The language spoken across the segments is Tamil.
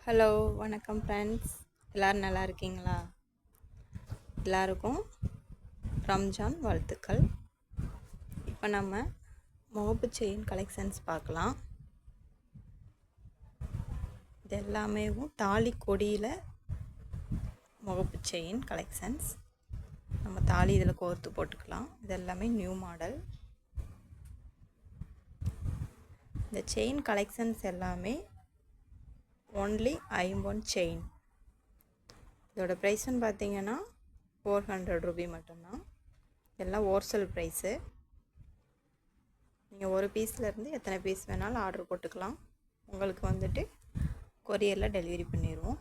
ஹலோ வணக்கம் ஃப்ரெண்ட்ஸ், எல்லோரும் நல்லா இருக்கீங்களா? எல்லாருக்கும் ரம்ஜான் வாழ்த்துக்கள். இப்போ நம்ம முகப்பு செயின் கலெக்ஷன்ஸ் பார்க்கலாம். இது எல்லாமே தாலி கொடியில் முகப்பு செயின் கலெக்ஷன்ஸ். நம்ம தாலி இதில் கோர்த்து போட்டுக்கலாம். இது எல்லாமே நியூ மாடல். இந்த செயின் கலெக்ஷன்ஸ் எல்லாமே ஒன்லி ஐம்பொன் செயின். இதோட ப்ரைஸ்ன்னு பார்த்தீங்கன்னா 400 ரூபி மட்டும்தான். எல்லாம் ஹோல்சேல் ப்ரைஸு. நீங்கள் ஒரு பீஸ்லேருந்து எத்தனை பீஸ் வேணாலும் ஆர்டர் போட்டுக்கலாம். உங்களுக்கு வந்துட்டு கொரியரில் டெலிவரி பண்ணிடுவோம்.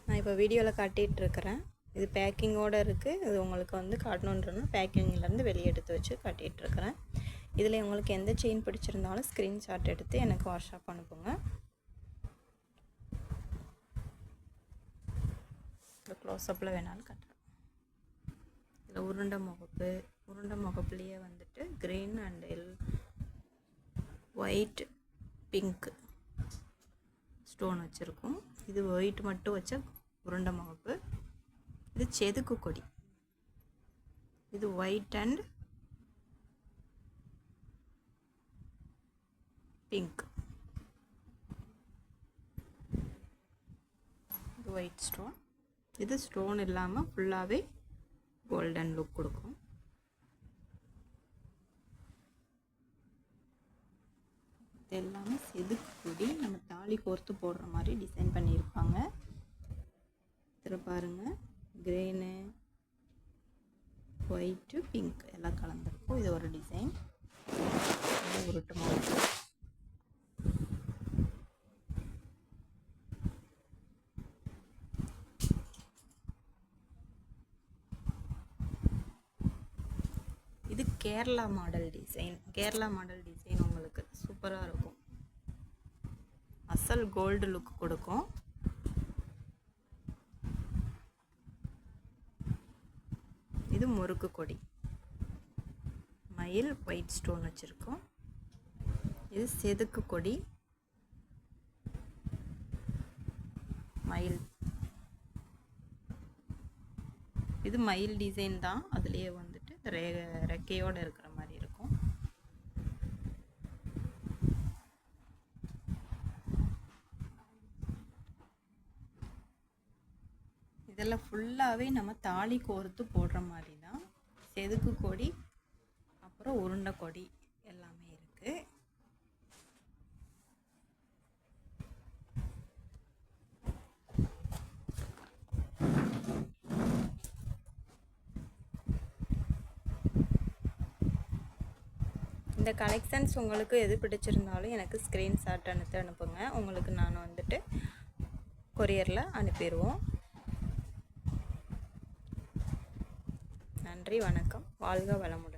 நான் இப்போ வீடியோவில் காட்டிகிட்ருக்கிறேன். இது பேக்கிங்கோடு இருக்குது. இது உங்களுக்கு காட்டணுன்றனா பேக்கிங்லேருந்து வெளியே எடுத்து வச்சு காட்டிகிட்ருக்கிறேன். இதில் உங்களுக்கு எந்த செயின் பிடிச்சிருந்தாலும் ஸ்க்ரீன்ஷாட் எடுத்து எனக்கு வாட்ஸ்அப் அனுப்புங்க. இந்த க்ளோஸ்அப்பில் வேணாலும் கட்டுறேன். இதில் உருண்டை முகப்புலேயே வந்துட்டு green and white pink stone வச்சுருக்கோம். இது ஒயிட் மட்டும் வச்ச உருண்டை முகப்பு. இது செதுக்கு கொடி. இது ஒயிட் அண்ட் பிங்க். இது ஒயிட் ஸ்டோன். இது ஸ்டோன் இல்லாமல் ஃபுல்லாகவே கோல்டன் லுக் கொடுக்கும். இது எல்லாமே செதுக்கு கொடி. நம்ம தாலி கோர்த்து போடுற மாதிரி டிசைன் பண்ணியிருப்பாங்க. இதில் பாருங்கள், கிரீனு ஒயிட்டு பிங்க் எல்லாம் கலந்துருக்கும். இது ஒரு டிசைன். உருட்டு மாதிரி. இது கேரளா மாடல் டிசைன். உங்களுக்கு சூப்பராக இருக்கும். அசல் கோல்டு லுக் கொடுக்கும். இது முறுக்கு கொடி. மயில் ஒயிட் ஸ்டோன் வச்சுருக்கோம். இது செதுக்கு கொடி. மயில். இது மயில் டிசைன் தான். அதுலேயே வந்துட்டு ரெக்கையோடு இருக்கிற மாதிரி இருக்கும். இதெல்லாம் ஃபுல்லாகவே நம்ம தாலி கோர்த்து போடுற மாதிரி தான். செதுக்கு கொடி, அப்புறம் உருண்டை கொடி எல்லாமே இருக்குது. இந்த கலெக்ஷன்ஸ் உங்களுக்கு எது பிடிச்சிருந்தாலும் எனக்கு ஸ்க்ரீன்ஷாட் அனுப்புங்க. உங்களுக்கு நான் வந்துட்டு கொரியரில் அனுப்பிடுவோம். நன்றி, வணக்கம், வாழ்க வளமுடன்.